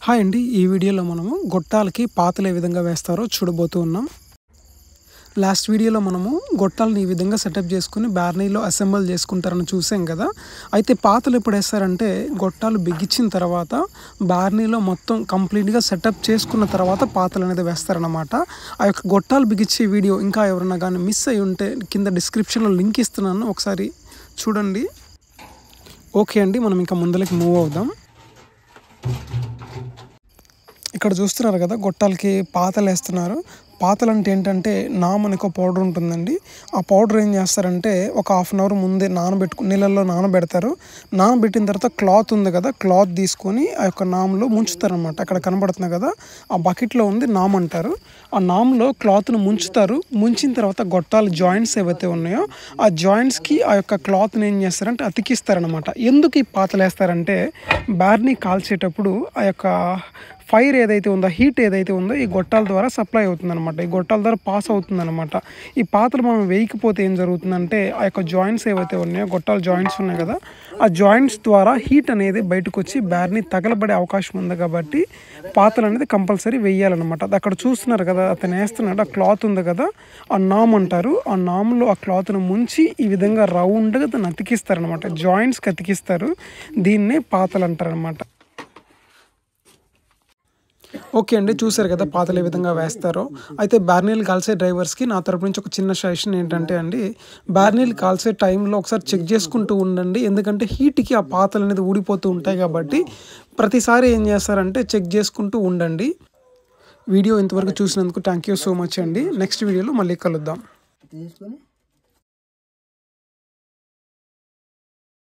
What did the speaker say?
Hi అండి, ఈ వీడియోలో మనము గొట్టాలకి పాతలు ఏ విధంగా వేస్తారో చూడబోతూ ఉన్నాం. లాస్ట్ వీడియోలో మనము గొట్టాలను ఈ విధంగా సెటప్ చేసుకుని బార్నీలో అసెంబుల్ చేసుకుంటారని చూసాం కదా. అయితే పాతలు ఎప్పుడు వేస్తారంటే గొట్టాలు బిగించిన తర్వాత బార్నీలో మొత్తం కంప్లీట్గా సెటప్ చేసుకున్న తర్వాత పాతలు అనేది వేస్తారనమాట. ఆ యొక్క గొట్టాలు బిగించే వీడియో ఇంకా ఎవరైనా కానీ మిస్ అయి ఉంటే కింద డిస్క్రిప్షన్లో లింక్ ఇస్తున్నాను, ఒకసారి చూడండి. ఓకే అండి, మనం ఇంకా ముందరికి మూవ్ అవుదాం. ఇక్కడ చూస్తున్నారు కదా, గొట్టాలకి పాతలు వేస్తున్నారు. పాతలు అంటే ఏంటంటే నామ్ అనే ఒక పౌడర్ ఉంటుందండి. ఆ పౌడర్ ఏం చేస్తారంటే ఒక హాఫ్ అన్ అవర్ ముందే నీళ్ళల్లో నానబెడతారు. నానబెట్టిన తర్వాత క్లాత్ ఉంది కదా, క్లాత్ తీసుకొని ఆ యొక్క నామ్లో ముంచుతారు అనమాట. అక్కడ కనబడుతుంది కదా, ఆ బకెట్లో ఉంది నామ్ అంటారు. ఆ నామ్లో క్లాత్ను ముంచుతారు. ముంచిన తర్వాత గొట్టాల జాయింట్స్ ఏవైతే ఉన్నాయో ఆ జాయింట్స్కి ఆ యొక్క క్లాత్ని ఏం చేస్తారంటే అతికిస్తారనమాట. ఎందుకు ఈ పాతలు వేస్తారంటే బార్నీ కాల్చేటప్పుడు ఆ యొక్క ఫైర్ ఏదైతే ఉందో, హీట్ ఏదైతే ఉందో ఈ గొట్టాల ద్వారా సప్లై అవుతుందన్నమాట. ఈ గొట్టాల ద్వారా పాస్ అవుతుందన్నమాట. ఈ పాతలు మనం వేయకపోతే ఏం జరుగుతుందంటే ఆ యొక్క జాయింట్స్ ఏవైతే ఉన్నాయో, గొట్టాల జాయింట్స్ ఉన్నాయి కదా, ఆ జాయింట్స్ ద్వారా హీట్ అనేది బయటకు వచ్చి బార్నీ తగలబడే అవకాశం ఉంది. కాబట్టి పాతలు అనేది కంపల్సరీ వేయాలన్నమాట. అది అక్కడ చూస్తున్నారు కదా, అతను వేస్తున్నాడు. ఆ క్లాత్ ఉంది కదా, ఆ నామ్ అంటారు. ఆ నామ్లో ఆ క్లాత్ను ముంచి ఈ విధంగా రౌండ్గా దాన్ని అతికిస్తారనమాట. జాయింట్స్కి అతికిస్తారు. దీన్నే పాతలు అంటారనమాట. ఓకే అండి, చూసారు కదా పాతలు ఏ విధంగా వేస్తారో. అయితే బార్నీలు కాల్సే డ్రైవర్స్కి నా తరపు నుంచి ఒక చిన్న సజెషన్ ఏంటంటే అండి, బార్నీలు కాల్సే టైంలో ఒకసారి చెక్ చేసుకుంటూ ఉండండి. ఎందుకంటే హీట్కి ఆ పాతలు అనేది ఊడిపోతూ ఉంటాయి. కాబట్టి ప్రతిసారి ఏం చేస్తారంటే చెక్ చేసుకుంటూ ఉండండి. వీడియో ఇంతవరకు చూసినందుకు థ్యాంక్ యూ సో మచ్ అండి. నెక్స్ట్ వీడియోలో మళ్ళీ కలుద్దాం.